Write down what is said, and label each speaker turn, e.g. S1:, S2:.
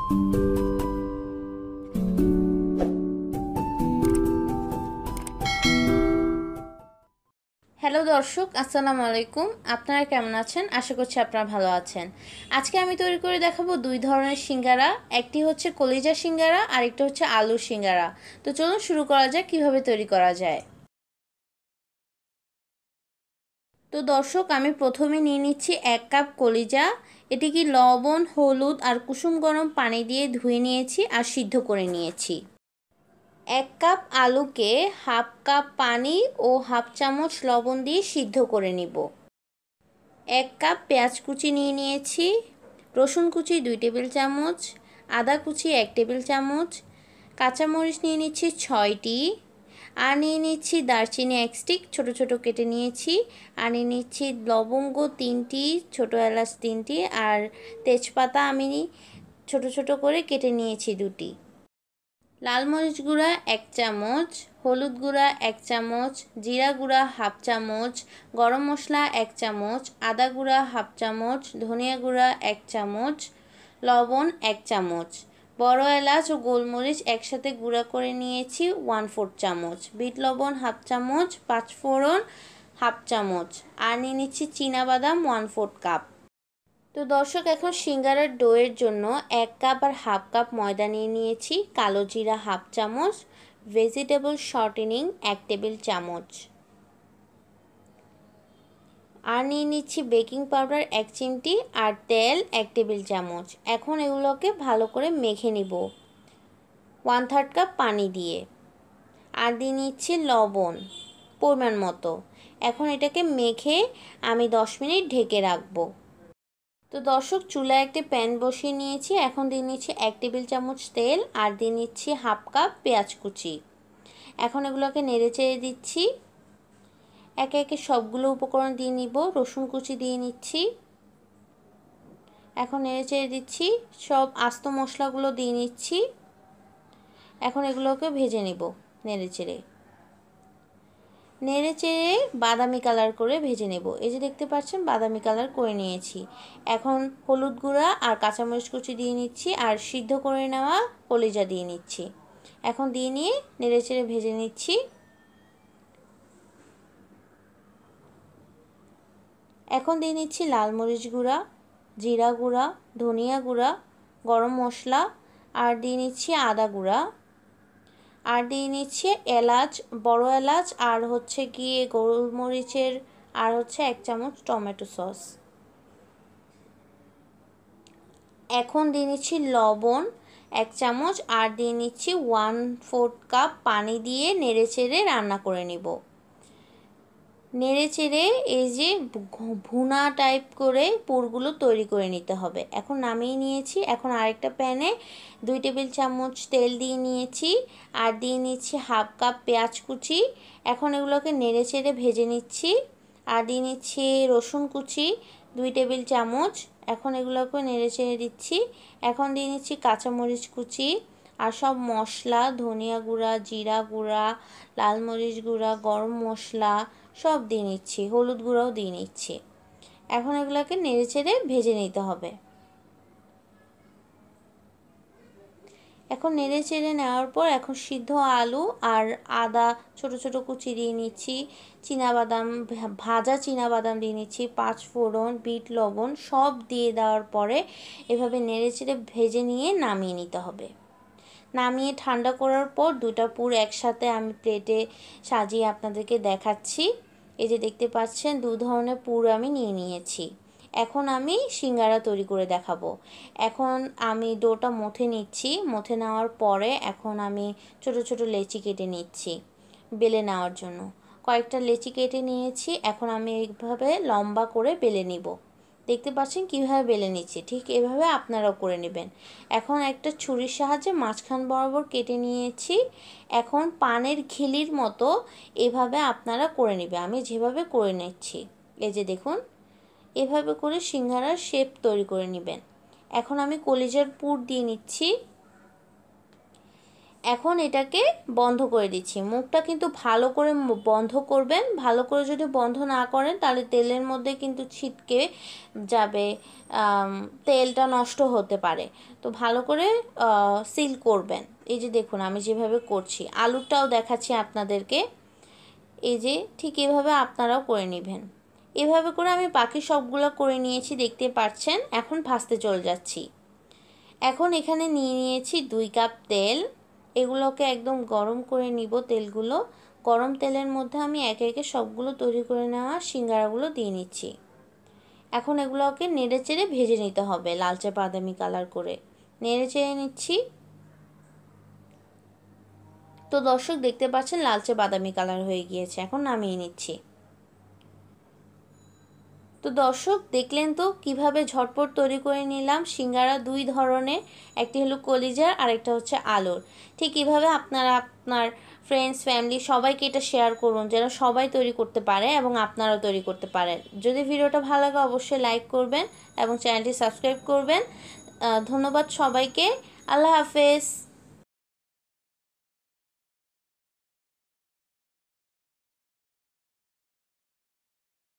S1: Hello দর্শক, আসসালামু আলাইকুম। আপনারা কেমন আছেন? আশা করছি আপনারা ভালো আছেন। আজকে আমি তৈরি করে দেখাবো দুই ধরনের সিঙ্গারা। একটি হচ্ছে কলিজা সিঙ্গারা আর একটা হচ্ছে আলু সিঙ্গারা। তো চলুন শুরু করা যাক কিভাবে তৈরি করা যায়। তো দর্শক, আমি প্রথমে নিয়ে নিচ্ছি 1 কাপ কলিজা। এটিকে লবণ, হলুদ আর কুসুম গরম পানি দিয়ে ধুয়ে নিয়েছি আর সিদ্ধ করে নিয়েছি। 1 কাপ আলুকে হাফ কাপ পানি ও হাফ চামচ লবণ দিয়ে সিদ্ধ করে নিব। 1 কাপ পেঁয়াজ কুচি নিয়ে নিয়েছি, রসুন কুচি 2 টেবিল চামচ, আদা কুচি 1 টেবিল চামচ, কাঁচামরিচ নিয়ে নিচ্ছি 6টি, আর নিয়ে নিচ্ছি দারচিনি 1 স্টিক ছোট ছোট কেটে নিয়েছি, আর নিয়ে নিচ্ছি লবঙ্গ 3টি, ছোট এলাচ 3টি, আর তেজপাতা আমি ছোট ছোট করে কেটে নিয়েছি 2টি। লাল মরিচ গুঁড়া 1 চামচ, হলুদ গুঁড়া 1 চামচ, জিরা গুঁড়া হাফ চামচ, গরম মশলা 1 চামচ, আদা গুঁড়া হাফ চামচ, ধনিয়া গুঁড়া 1 চামচ, লবণ 1 চামচ, বড় এলাচ ও গোলমরিচ একসাথে গুঁড়া করে নিয়েছি 1/4 চামচ, বিট লবণ হাফ চামচ, পাঁচফোড়ন হাফ চামচ, আর নিয়ে নিচ্ছি চীনাবাদাম 1/4 কাপ। তো দর্শক, এখন সিঙ্গারার ডোয়ের জন্য 1 কাপ আর হাফ কাপ ময়দা নিয়ে নিয়েছি, কালো জিরা হাফ চামচ, ভেজিটেবল শর্টেনিং 1 টেবিল চামচ, আর নিয়ে নিচ্ছি বেকিং পাউডার 1 চিমটি আর তেল 1 টেবিল চামচ। এখন এগুলোকে ভালো করে মেখে নিব 1/3 কাপ পানি দিয়ে, আর দিয়ে নিচ্ছি লবণ পরিমাণ মতো। এখন এটাকে মেখে আমি 10 মিনিট ঢেকে রাখবো। তো দর্শক, চুলায় একটি প্যান বসিয়ে নিয়েছি, এখন দিয়ে নিচ্ছি 1 টেবিল চামচ তেল আর দিয়ে নিচ্ছি হাফ কাপ পেঁয়াজ কুচি। এখন এগুলোকে নেড়ে চেড়ে দিচ্ছি, একে একে সবগুলো উপকরণ দিয়ে নিব। রসুন কুচি দিয়ে নিচ্ছি, এখন নেড়ে চেড়ে দিচ্ছি, সব আস্ত মশলাগুলো দিয়ে নিচ্ছি। এখন এগুলোকে ভেজে নিব নেড়ে চেড়ে বাদামি কালার করে ভেজে নেব। এই যে দেখতে পাচ্ছেন বাদামি কালার করে নিয়েছি। এখন হলুদ গুঁড়া আর কাঁচামরিচ কুচি দিয়ে নিচ্ছি আর সিদ্ধ করে নেওয়া কলিজা দিয়ে নিচ্ছি। এখন দিয়ে নিয়ে নেড়ে চেড়ে ভেজে নিচ্ছি। এখন দিয়ে নিচ্ছি লাল মরিচ গুঁড়া, জিরা গুঁড়া, ধনিয়া গুঁড়া, গরম মশলা, আর দিয়ে নিচ্ছি আদা গুঁড়া, আর দিয়ে নিচ্ছি এলাচ, বড় এলাচ, আর হচ্ছে গিয়ে গোলমরিচের, আর হচ্ছে 1 চামচ টমেটো সস। এখন দিয়ে নিচ্ছি লবণ 1 চামচ আর দিয়ে নিচ্ছি 1/4 কাপ পানি দিয়ে নেড়েচেড়ে রান্না করে নিব। নেড়েচেড়ে এই যে ভুনা টাইপ করে পুরগুলো তৈরি করে নিতে হবে। এখন নামিয়ে নিয়েছি। এখন আরেকটা প্যানে 2 টেবিল চামচ তেল দিয়ে নিয়েছি আর দিয়ে নিচ্ছি হাফ কাপ পেঁয়াজ কুচি। এখন এগুলোকে নেড়েচেড়ে ভেজে নিচ্ছি আর দিয়ে নিচ্ছি রসুন কুচি 2 টেবিল চামচ। এখন এগুলোকে নেড়েচেড়ে দিচ্ছি। এখন দিয়ে নিচ্ছি কাঁচামরিচ কুচি আর সব মশলা, ধনিয়া গুঁড়া, জিরা গুঁড়া, লাল মরিচ গুঁড়া, গরম মশলা সব দিয়ে নিচ্ছি, হলুদ গুঁড়াও দিয়ে নিচ্ছি। এখন এগুলোকে নেড়েচেড়ে ভেজে নিতে হবে। এখন নেড়েচেড়ে নেওয়ার পর এখন সিদ্ধ আলু আর আদা ছোট ছোট কুচি দিয়ে নিচ্ছি, চীনাবাদাম, ভাজা চীনাবাদাম দিয়ে নিচ্ছি, পাঁচফোড়ন, বিট লবণ সব দিয়ে দেওয়ার পরে এভাবে নেড়েচেড়ে ভেজে নিয়ে নামিয়ে নিতে হবে। নামিয়ে ঠান্ডা করার পর দুটা পুর একসাথে আমি প্লেটে সাজিয়ে আপনাদেরকে দেখাচ্ছি। এই যে দেখতে পাচ্ছেন 2 ধরনের পুর আমি নিয়ে নিয়েছি। এখন আমি সিঙ্গারা তৈরি করে দেখাবো। এখন আমি ডোটা মথে নিচ্ছি। মথে নেওয়ার পরে এখন আমি ছোট ছোট লেচি কেটে নিচ্ছি বেলে নেওয়ার জন্য। কয়েকটা লেচি কেটে নিয়েছি। এখন আমি এইভাবে লম্বা করে বেলে নিব। দেখতে পাচ্ছেন কীভাবে বেলে নিচ্ছি, ঠিক এভাবে আপনারাও করে নেবেন। এখন একটা ছুরির সাহায্যে মাঝখান বরাবর কেটে নিয়েছি। এখন পানের খিলির মতো এভাবে আপনারা করে নেবেন, আমি যেভাবে করে নিচ্ছি। এই যে দেখুন, এভাবে করে সিঙ্গারার শেপ তৈরি করে নেবেন। এখন আমি কলিজার পুর দিয়ে নিচ্ছি। এখন এটাকে বন্ধ করে দিচ্ছি। মুখটা কিন্তু ভালো করে বন্ধ করবেন। ভালো করে যদি বন্ধ না করেন তাহলে তেলের মধ্যে কিন্তু ছিটকে যাবে, তেলটা নষ্ট হতে পারে। তো ভালো করে সিল করবেন। এই যে দেখুন আমি যেভাবে করছি, আলুটাও দেখাচ্ছি আপনাদেরকে। এই যে ঠিক এভাবে আপনারাও করে নেবেন। এভাবে করে আমি বাকি সবগুলো করে নিয়েছি, দেখতে পাচ্ছেন। এখন ভাজতে চলে যাচ্ছি। এখন এখানে নিয়ে নিয়েছি 2 কাপ তেল। এগুলোকে একদম গরম করে নিব। তেলগুলো গরম তেলের মধ্যে আমি একে একে সবগুলো তৈরি করে নেওয়া সিঙ্গারাগুলো দিয়ে নিচ্ছি। এখন এগুলোকে নেড়ে চেড়ে ভেজে নিতে হবে লালচে বাদামি কালার করে। নেড়ে চেড়ে নিচ্ছি। তো দর্শক দেখতে পাচ্ছেন লালচে বাদামি কালার হয়ে গিয়েছে। এখন নামিয়ে নিচ্ছি। তো দর্শক দেখলেন তো কিভাবে ঝটপট তৈরি করে নিলাম সিঙ্গারা 2 ধরনের, একটি হলো কলিজার আর একটা হচ্ছে আলুর। ঠিক এভাবে আপনারা আপনার ফ্রেন্ডস ফ্যামিলি সবাইকে এটা শেয়ার করুন যেন সবাই তৈরি করতে পারে এবং আপনারাও তৈরি করতে পারেন। যদি ভিডিওটা ভালো লাগে অবশ্যই লাইক করবেন এবং চ্যানেলটি সাবস্ক্রাইব করবেন। ধন্যবাদ সবাইকে। আল্লাহ হাফেজ।